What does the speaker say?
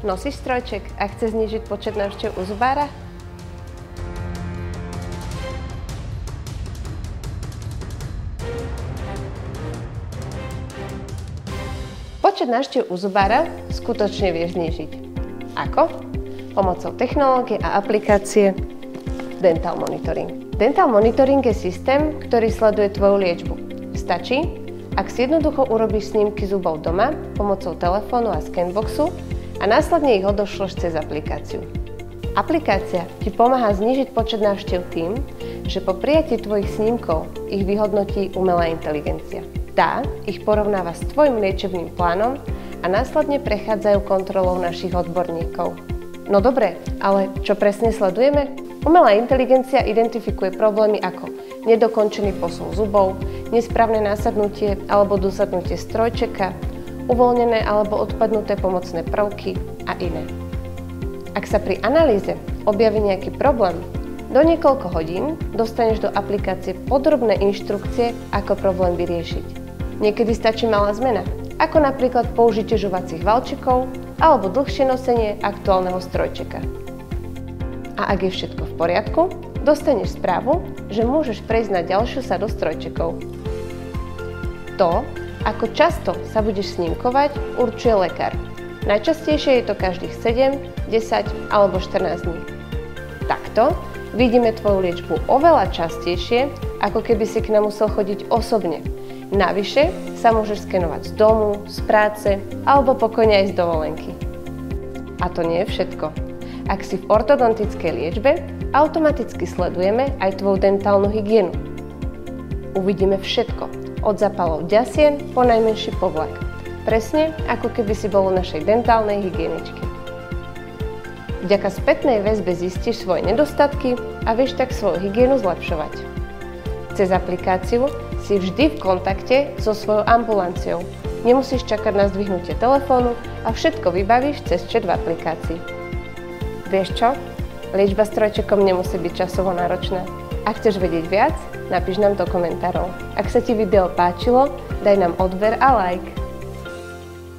Nosíš strojček a chce znížiť počet návštev u zubára? Počet návštev u zubára skutočne vieš znížiť. Ako? Pomocou technológie a aplikácie Dental Monitoring. Dental Monitoring je systém, ktorý sleduje tvoju liečbu. Stačí, ak si jednoducho urobíš snímky zubov doma pomocou telefónu a scanboxu a následne ich odošleš cez aplikáciu. Aplikácia ti pomáha znížiť počet návštev tým, že po prijatí tvojich snímkov ich vyhodnotí umelá inteligencia. Tá ich porovnáva s tvojim liečebným plánom a následne prechádzajú kontrolou našich odborníkov. No dobre, ale čo presne sledujeme? Umelá inteligencia identifikuje problémy ako nedokončený posun zubov, nesprávne nasadnutie alebo dosadnutie strojčeka, uvoľnené alebo odpadnuté pomocné prvky a iné. Ak sa pri analýze objaví nejaký problém, do niekoľko hodín dostaneš do aplikácie podrobné inštrukcie, ako problém vyriešiť. Niekedy stačí malá zmena, ako napríklad použitie žuvacích valčikov alebo dlhšie nosenie aktuálneho strojčeka. A ak je všetko v poriadku, dostaneš správu, že môžeš prejsť na ďalšiu sadu strojčekov. To, ako často sa budeš snímkovať, určuje lekár. Najčastejšie je to každých 7, 10 alebo 14 dní. Takto vidíme tvoju liečbu oveľa častejšie, ako keby si k nám musel chodiť osobne. Navyše sa môžeš skenovať z domu, z práce alebo pokojne aj z dovolenky. A to nie je všetko. Ak si v ortodontickej liečbe, automaticky sledujeme aj tvoju dentálnu hygienu. Uvidíme všetko, od zápalov ďasien po najmenší povlak. Presne ako keby si bol u našej dentálnej hygieničky. Vďaka spätnej väzbe zistíš svoje nedostatky a vieš tak svoju hygienu zlepšovať. Cez aplikáciu si vždy v kontakte so svojou ambulanciou. Nemusíš čakať na zdvihnutie telefónu a všetko vybavíš cez chat v aplikácii. Vieš čo? Liečba strojčekom nemusí byť časovo náročná. Ak chceš vedieť viac, napíš nám do komentárov. Ak sa ti video páčilo, daj nám odber a like.